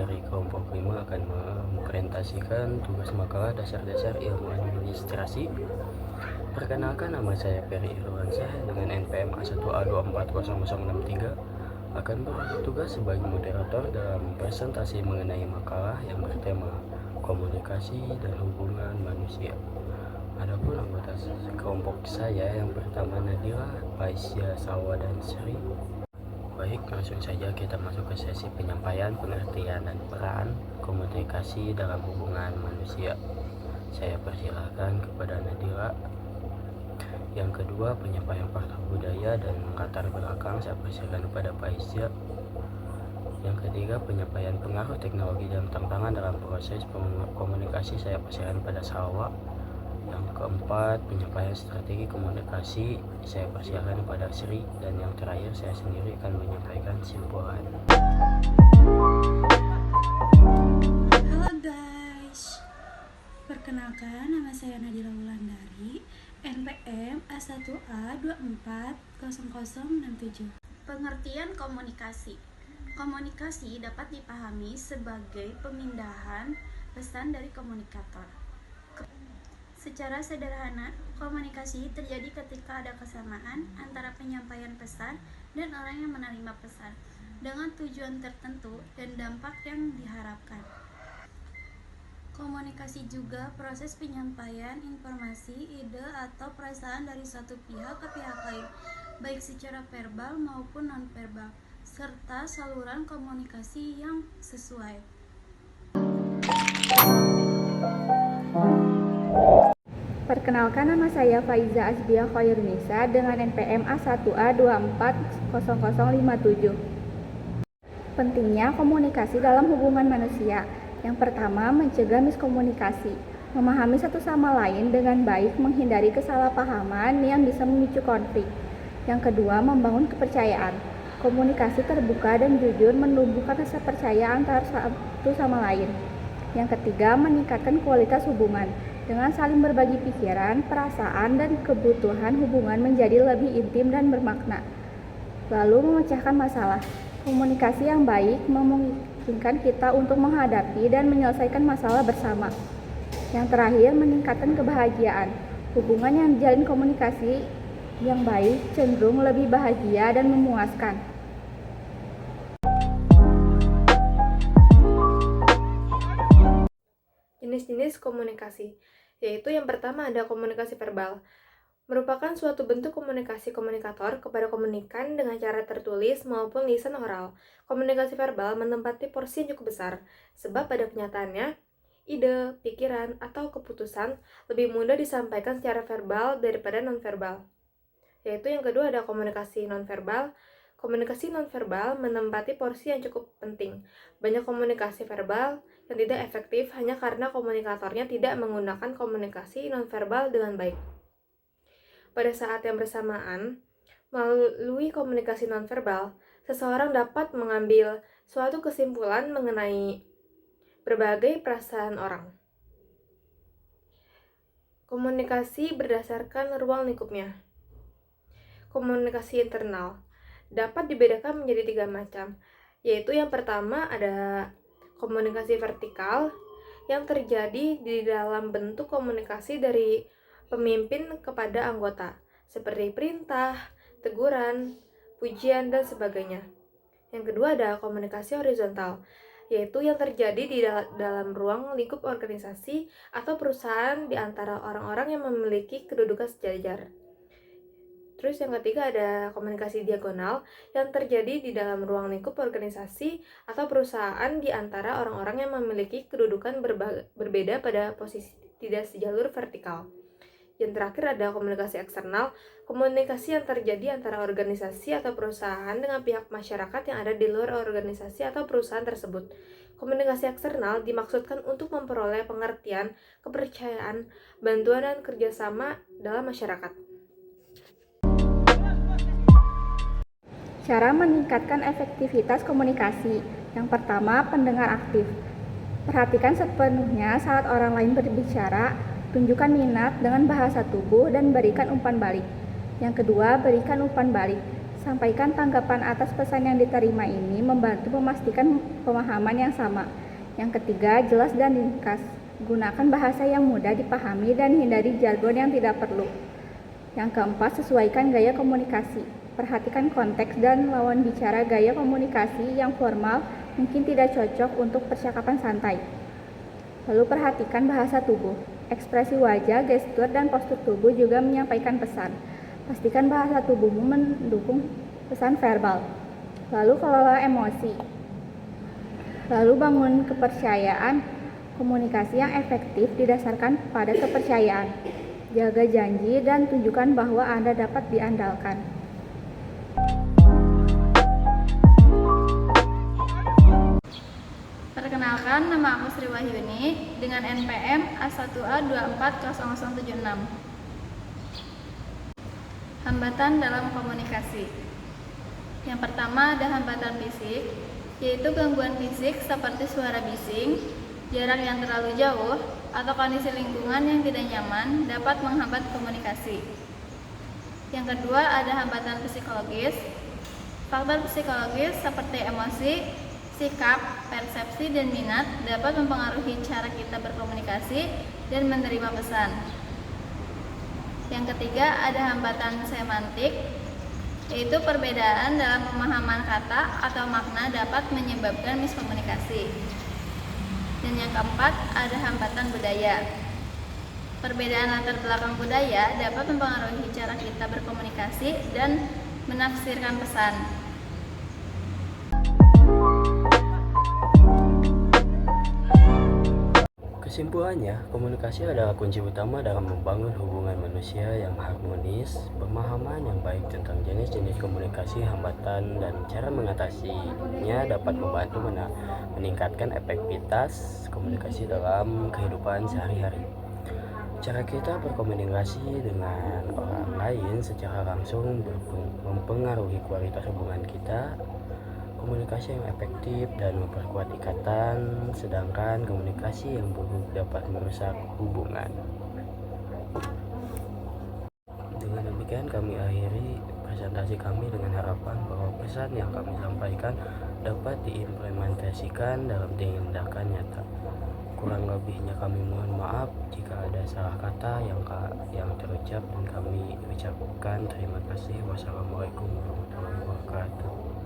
dari kelompok 5 akan mempresentasikan tugas makalah dasar-dasar ilmu administrasi. Perkenalkan, nama saya Ferry Irwansyah dengan NPM A1A240063 akan bertugas sebagai moderator dalam presentasi mengenai makalah yang bertema komunikasi dan hubungan manusia. Adapun anggota kelompok saya yang pertama Nadira, Faisya, Salwa, dan Sri. Baik, langsung saja kita masuk ke sesi penyampaian, pengertian, dan peran komunikasi dalam hubungan manusia. Saya persilakan kepada Nadira. Yang kedua, penyampaian fakta budaya dan latar belakang, saya persilakan kepada Faisya. Yang ketiga, penyampaian pengaruh teknologi dan tantangan dalam proses komunikasi, saya persilakan pada Salwa. Yang keempat, penyampaian strategi komunikasi, saya persilakan kepada Sri. Dan yang terakhir, saya sendiri akan menyampaikan kesimpulan. Halo guys, perkenalkan, nama saya Nadira Wulandari, NPM A1A240067. Pengertian komunikasi. Komunikasi dapat dipahami sebagai pemindahan pesan dari komunikator. Secara sederhana, komunikasi terjadi ketika ada kesamaan antara penyampaian pesan dan orang yang menerima pesan, dengan tujuan tertentu dan dampak yang diharapkan. Komunikasi juga proses penyampaian informasi, ide, atau perasaan dari satu pihak ke pihak lain, baik secara verbal maupun non-verbal, serta saluran komunikasi yang sesuai. Perkenalkan, nama saya Faiza Asbiah Khairunisa dengan NPM A1A240057. Pentingnya komunikasi dalam hubungan manusia. Yang pertama, mencegah miskomunikasi, memahami satu sama lain dengan baik, menghindari kesalahpahaman yang bisa memicu konflik. Yang kedua, membangun kepercayaan. Komunikasi terbuka dan jujur menumbuhkan rasa percaya antara satu sama lain. Yang ketiga, meningkatkan kualitas hubungan. Dengan saling berbagi pikiran, perasaan, dan kebutuhan, hubungan menjadi lebih intim dan bermakna. Lalu, memecahkan masalah. Komunikasi yang baik memungkinkan kita untuk menghadapi dan menyelesaikan masalah bersama. Yang terakhir, meningkatkan kebahagiaan. Hubungan yang dijalin komunikasi yang baik cenderung lebih bahagia dan memuaskan. Jenis-jenis komunikasi, yaitu yang pertama ada komunikasi verbal, merupakan suatu bentuk komunikasi komunikator kepada komunikan dengan cara tertulis maupun lisan oral. Komunikasi verbal menempati porsi yang cukup besar, sebab pada kenyataannya, ide, pikiran, atau keputusan lebih mudah disampaikan secara verbal daripada non-verbal. Yaitu yang kedua ada komunikasi non-verbal. Komunikasi non-verbal menempati porsi yang cukup penting. Banyak komunikasi verbal yang tidak efektif hanya karena komunikatornya tidak menggunakan komunikasi non-verbal dengan baik. Pada saat yang bersamaan, melalui komunikasi non-verbal, seseorang dapat mengambil suatu kesimpulan mengenai berbagai perasaan orang. Komunikasi berdasarkan ruang lingkupnya. Komunikasi internal dapat dibedakan menjadi 3 macam, yaitu yang pertama ada komunikasi vertikal yang terjadi di dalam bentuk komunikasi dari pemimpin kepada anggota, seperti perintah, teguran, pujian, dan sebagainya. Yang kedua ada komunikasi horizontal, yaitu yang terjadi di dalam ruang lingkup organisasi atau perusahaan di antara orang-orang yang memiliki kedudukan sejajar. Terus yang ketiga ada komunikasi diagonal yang terjadi di dalam ruang lingkup organisasi atau perusahaan di antara orang-orang yang memiliki kedudukan berbeda pada posisi tidak sejalur vertikal. Yang terakhir ada komunikasi eksternal, komunikasi yang terjadi antara organisasi atau perusahaan dengan pihak masyarakat yang ada di luar organisasi atau perusahaan tersebut. Komunikasi eksternal dimaksudkan untuk memperoleh pengertian, kepercayaan, bantuan, dan kerjasama dalam masyarakat. Cara meningkatkan efektivitas komunikasi. Yang pertama, pendengar aktif. Perhatikan sepenuhnya saat orang lain berbicara, tunjukkan minat dengan bahasa tubuh dan berikan umpan balik. Yang kedua, berikan umpan balik. Sampaikan tanggapan atas pesan yang diterima ini membantu memastikan pemahaman yang sama. Yang ketiga, jelas dan ringkas. Gunakan bahasa yang mudah dipahami dan hindari jargon yang tidak perlu. Yang keempat, sesuaikan gaya komunikasi. Perhatikan konteks dan lawan bicara. Gaya komunikasi yang formal mungkin tidak cocok untuk percakapan santai. Lalu perhatikan bahasa tubuh. Ekspresi wajah, gestur, dan postur tubuh juga menyampaikan pesan. Pastikan bahasa tubuhmu mendukung pesan verbal. Lalu kelola emosi. Lalu bangun kepercayaan. Komunikasi yang efektif didasarkan pada kepercayaan. Jaga janji dan tunjukkan bahwa Anda dapat diandalkan. Perkenalkan, nama aku Sri Wahyuni dengan NPM A1A240076. Hambatan dalam komunikasi. Yang pertama ada hambatan fisik, yaitu gangguan fisik seperti suara bising, jarak yang terlalu jauh, atau kondisi lingkungan yang tidak nyaman dapat menghambat komunikasi. Yang kedua ada hambatan psikologis. Faktor psikologis seperti emosi, sikap, persepsi, dan minat dapat mempengaruhi cara kita berkomunikasi dan menerima pesan. Yang ketiga ada hambatan semantik, yaitu perbedaan dalam pemahaman kata atau makna dapat menyebabkan miskomunikasi. Dan yang keempat ada hambatan budaya. Perbedaan latar belakang budaya dapat mempengaruhi cara kita berkomunikasi dan menafsirkan pesan. Kesimpulannya, komunikasi adalah kunci utama dalam membangun hubungan manusia yang harmonis. Pemahaman yang baik tentang jenis-jenis komunikasi, hambatan, dan cara mengatasinya dapat membantu meningkatkan efektivitas komunikasi dalam kehidupan sehari-hari. Cara kita berkomunikasi dengan orang lain secara langsung mempengaruhi kualitas hubungan kita. Komunikasi yang efektif dan memperkuat ikatan, sedangkan komunikasi yang buruk dapat merusak hubungan. Dengan demikian kami akhiri presentasi kami dengan harapan bahwa pesan yang kami sampaikan dapat diimplementasikan dalam tindakan nyata. Kurang lebihnya kami mohon maaf jika ada salah kata yang terucap, dan kami ucapkan terima kasih. Wassalamualaikum warahmatullahi wabarakatuh.